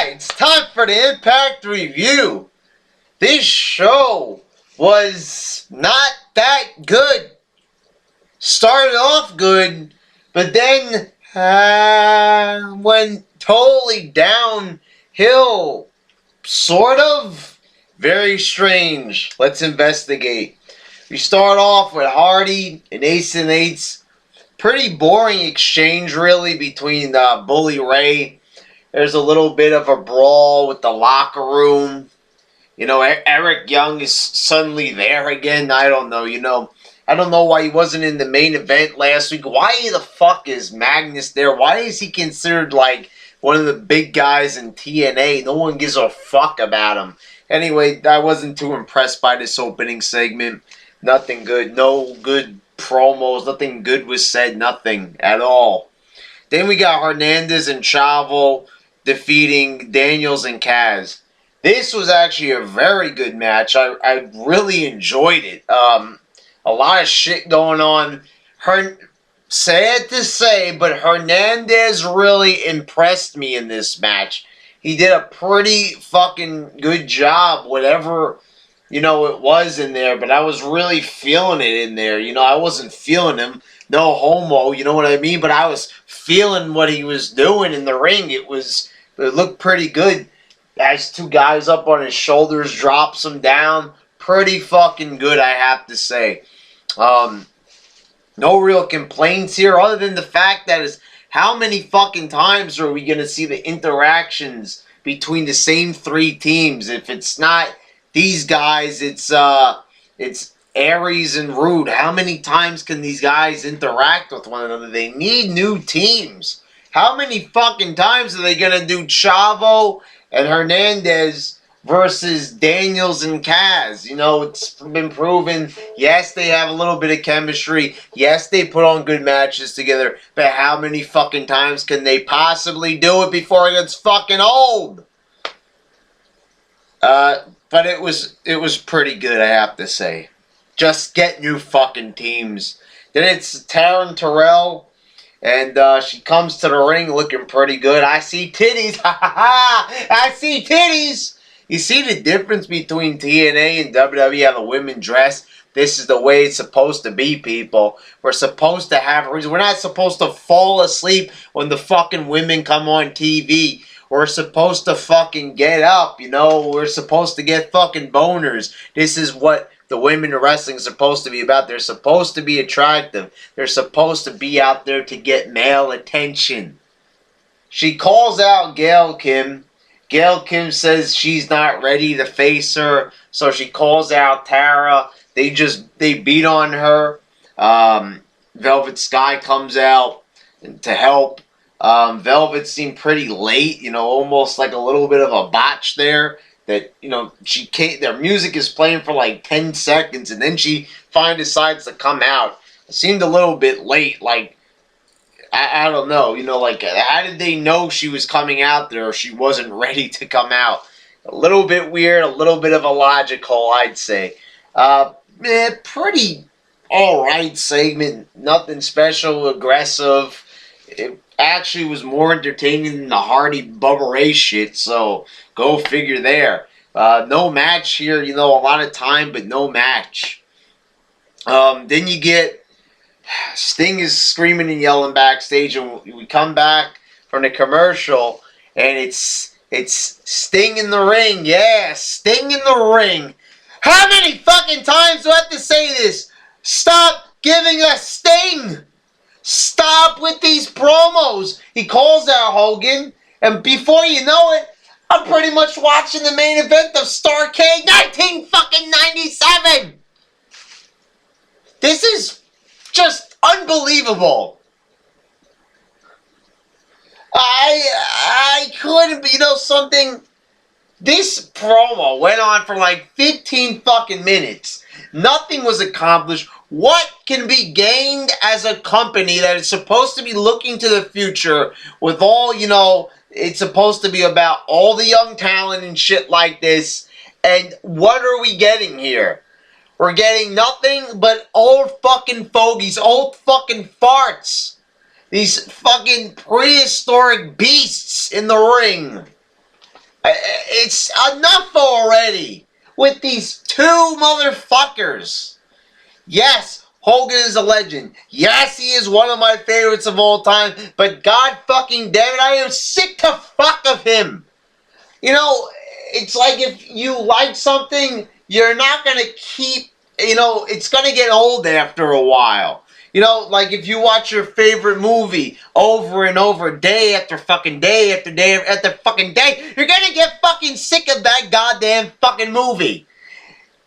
Alright, it's time for the Impact Review. This show was not that good. Started off good, but then went totally downhill. Sort of. Very strange. Let's investigate. We start off with Hardy and Ace and Eights. Pretty boring exchange, really, between Bully Ray. There's a little bit of a brawl with the locker room. You know, Eric Young is suddenly there again. I don't know, I don't know why he wasn't in the main event last week. Why the fuck is Magnus there? Why is he considered like one of the big guys in TNA? No one gives a fuck about him. Anyway, I wasn't too impressed by this opening segment. Nothing good. No good promos. Nothing good was said. Nothing at all. Then we got Hernandez and Chavo defeating Daniels and Kaz. This was actually a very good match. I really enjoyed it. A lot of shit going on. Sad to say, but Hernandez really impressed me in this match. He did a pretty fucking good job, whatever, it was in there, but I was really feeling it in there. I wasn't feeling him. No homo, you know what I mean? But I was feeling what he was doing in the ring. It looked pretty good. Has two guys up on his shoulders, drops him down. Pretty fucking good, I have to say. No real complaints here, other than the fact that is how many fucking times are we going to see the interactions between the same three teams? If it's not these guys, it's Aries and Rude. How many times can these guys interact with one another? They need new teams. How many fucking times are they going to do Chavo and Hernandez versus Daniels and Kaz? It's been proven. Yes, they have a little bit of chemistry. Yes, they put on good matches together. But how many fucking times can they possibly do it before it gets fucking old? But it was pretty good, I have to say. Just get new fucking teams. Then it's Taryn Terrell. And she comes to the ring looking pretty good. I see titties. Ha ha ha. I see titties. You see the difference between TNA and WWE, how the women dress? This is the way it's supposed to be, people. We're supposed to have a reason. We're not supposed to fall asleep when the fucking women come on TV. We're supposed to fucking get up, We're supposed to get fucking boners. This is what the women in wrestling is supposed to be about. They're supposed to be attractive. They're supposed to be out there to get male attention. She calls out Gail Kim. Gail Kim says she's not ready to face her, so she calls out Tara. They beat on her. Velvet Sky comes out to help. Velvet seemed pretty late, almost like a little bit of a botch there. That, she can't, their music is playing for like 10 seconds, and then she finally decides to come out. It seemed a little bit late, like, I don't know, how did they know she was coming out there or she wasn't ready to come out? A little bit weird, a little bit of illogical, I'd say. Pretty alright segment, nothing special, aggressive. It actually was more entertaining than the Hardy Bubba Ray shit, so go figure there. No match here, a lot of time, but no match. Then you get Sting is screaming and yelling backstage, and we come back from the commercial, and it's Sting in the ring. Yeah, Sting in the ring. How many fucking times do I have to say this? Stop giving us Sting. Stop with these promos. He calls out Hogan, and before you know it, I'm pretty much watching the main event of Starrcade 1997. This is just unbelievable. I couldn't, something. This promo went on for like 15 fucking minutes. Nothing was accomplished. What can be gained as a company that is supposed to be looking to the future with all, it's supposed to be about all the young talent and shit like this. And what are we getting here? We're getting nothing but old fucking fogies, old fucking farts. These fucking prehistoric beasts in the ring. It's enough already with these two motherfuckers. Yes, Hogan is a legend. Yes, he is one of my favorites of all time. But God fucking damn it, I am sick to fuck of him. You know, it's like if you like something, you're not going to keep, it's going to get old after a while. Like if you watch your favorite movie over and over, day after fucking day after day after fucking day, you're going to get fucking sick of that goddamn fucking movie.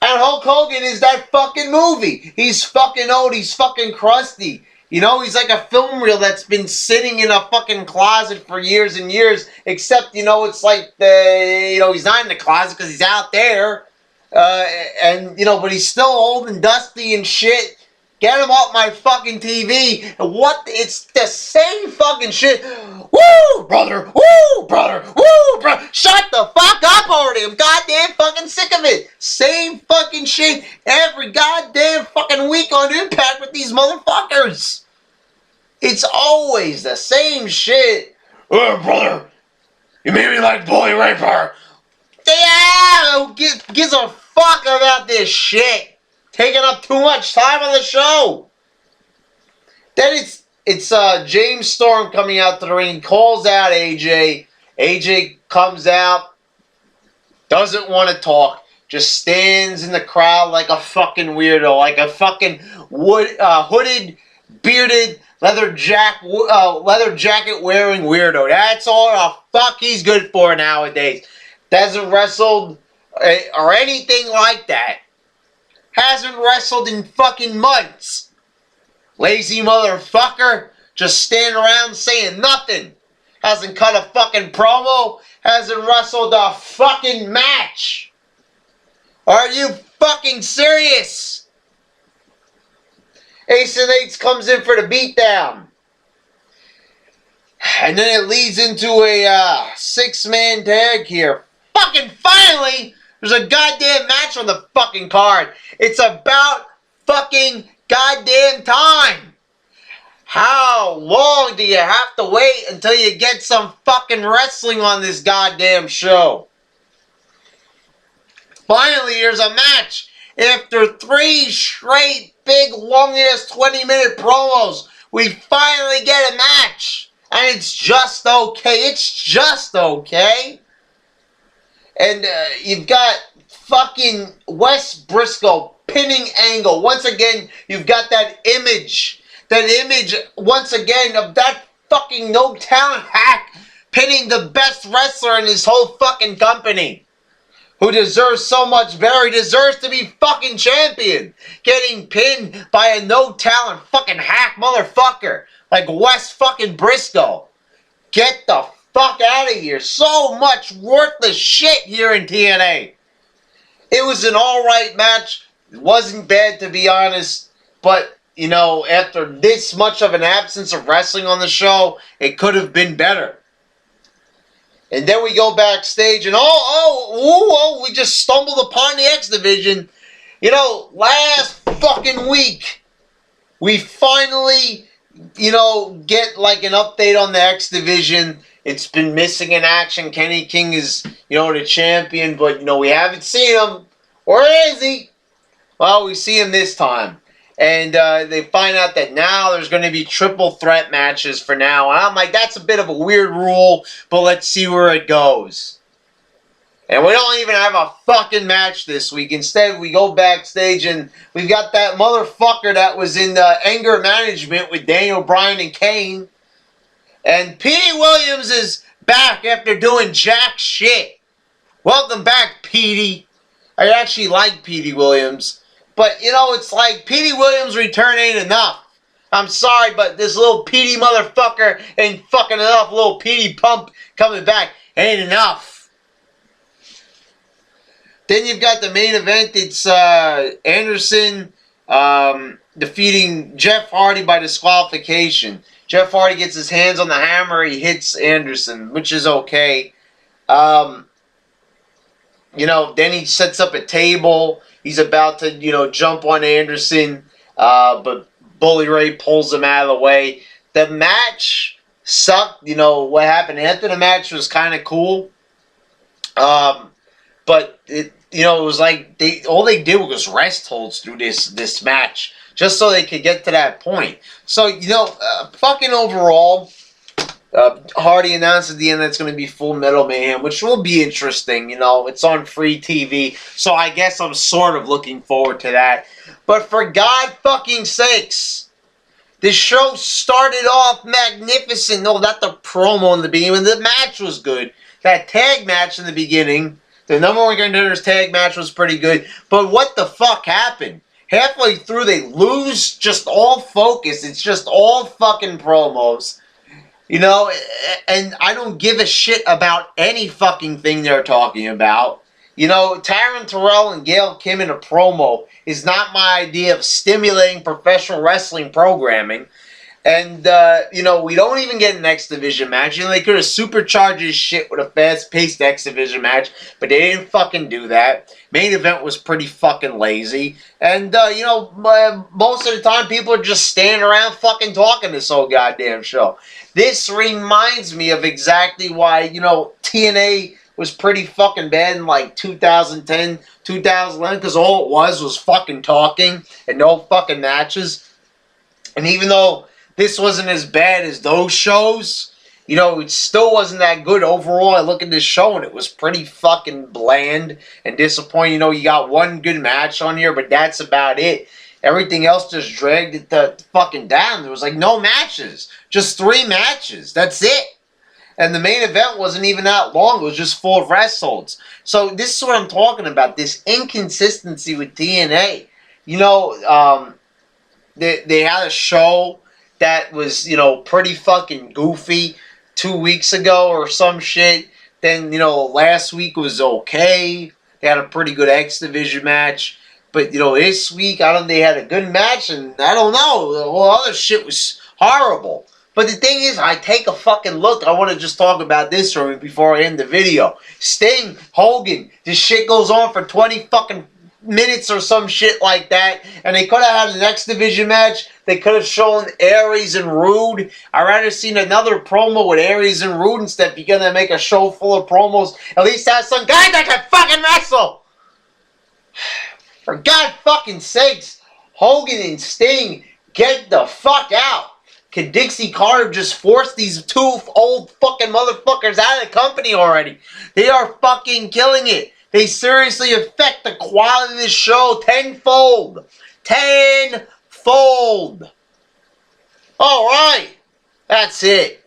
And Hulk Hogan is that fucking movie. He's fucking old. He's fucking crusty. He's like a film reel that's been sitting in a fucking closet for years and years. Except, it's like he's not in the closet because he's out there. But he's still old and dusty and shit. Get him off my fucking TV. What? It's the same fucking shit. Woo, brother. Woo, brother. Woo, brother. Shut the fuck up already. I'm goddamn fucking sick of it. Same fucking shit every goddamn fucking week on Impact with these motherfuckers. It's always the same shit. Oh, brother. You made me like Bully Raper. Yeah, who gives a fuck about this shit? Taking up too much time on the show. Then it's James Storm coming out to the ring, calls out AJ. AJ comes out, doesn't want to talk, just stands in the crowd like a fucking weirdo, like a fucking hooded, bearded, leather jacket wearing weirdo. That's all the fuck he's good for nowadays. Hasn't wrestled or anything like that. Hasn't wrestled in fucking months. Lazy motherfucker. Just standing around saying nothing. Hasn't cut a fucking promo. Hasn't wrestled a fucking match. Are you fucking serious? Ace and Eights comes in for the beatdown. And then it leads into a 6-man tag here. Fucking finally! There's a goddamn match on the fucking card. It's about fucking goddamn time. How long do you have to wait until you get some fucking wrestling on this goddamn show? Finally, there's a match. After 3 straight big long-ass 20-minute promos, we finally get a match. And it's just okay. It's just okay. And you've got fucking Wes Briscoe pinning Angle. Once again, you've got that image once again of that fucking no talent hack pinning the best wrestler in his whole fucking company. Who deserves so much better. He deserves to be fucking champion. Getting pinned by a no talent fucking hack motherfucker like Wes fucking Briscoe. Get the fuck out of here. So much worthless shit here in TNA. It was an alright match. It wasn't bad, to be honest. But, after this much of an absence of wrestling on the show, it could have been better. And then we go backstage and we just stumbled upon the X Division. Last fucking week, we finally, get like an update on the X Division. It's been missing in action. Kenny King is, the champion, but, we haven't seen him. Where is he? Well, we see him this time. And they find out that now there's going to be triple threat matches for now. And I'm like, that's a bit of a weird rule, but let's see where it goes. And we don't even have a fucking match this week. Instead, we go backstage and we've got that motherfucker that was in the anger management with Daniel Bryan and Kane. And Petey Williams is back after doing jack shit. Welcome back, Petey. I actually like Petey Williams. But, it's like Petey Williams' return ain't enough. I'm sorry, but this little Petey motherfucker ain't fucking enough. Little Petey Pump coming back ain't enough. Then you've got the main event. It's Anderson defeating Jeff Hardy by disqualification. Jeff Hardy gets his hands on the hammer. He hits Anderson, which is okay. Then he sets up a table. He's about to, jump on Anderson. But Bully Ray pulls him out of the way. The match sucked. What happened after the match was kind of cool. But it was like all they did was rest holds through this match just so they could get to that point. So fucking overall, Hardy announced at the end that it's going to be Full Metal Mayhem, which will be interesting. It's on free TV, so I guess I'm sort of looking forward to that. But for God fucking sakes, this show started off magnificent. No, not the promo in the beginning. The match was good. That tag match in the beginning, the number one contenders tag match was pretty good. But what the fuck happened? Halfway through, they lose just all focus. It's just all fucking promos. And I don't give a shit about any fucking thing they're talking about. Taryn Terrell and Gail Kim in a promo is not my idea of stimulating professional wrestling programming. And, we don't even get an X Division match. They could have supercharged this shit with a fast-paced X Division match, but they didn't fucking do that. Main event was pretty fucking lazy. And, most of the time, people are just standing around fucking talking this whole goddamn show. This reminds me of exactly why, TNA was pretty fucking bad in, like, 2010, 2011, because all it was fucking talking and no fucking matches. And even though this wasn't as bad as those shows, it still wasn't that good overall. I look at this show and it was pretty fucking bland and disappointing. You got one good match on here, but that's about it. Everything else just dragged it fucking down. There was like no matches. Just 3 matches. That's it. And the main event wasn't even that long. It was just full of rest holds. So this is what I'm talking about. This inconsistency with TNA. They had a show that was, pretty fucking goofy 2 weeks ago or some shit. Then, last week was okay. They had a pretty good X Division match. But, this week, they had a good match, and I don't know. The whole other shit was horrible. But the thing is, I take a fucking look. I want to just talk about this for me before I end the video. Sting, Hogan, this shit goes on for 20 fucking minutes or some shit like that, and they could have had an X Division match. They could have shown Aries and Rude. I'd rather seen another promo with Aries and Rude instead of you're gonna make a show full of promos. At least have some guy that can fucking wrestle. For God fucking sakes, Hogan and Sting, get the fuck out. Can Dixie Carter just force these 2 old fucking motherfuckers out of the company already? They are fucking killing it. They seriously affect the quality of this show tenfold. Tenfold. Alright. That's it.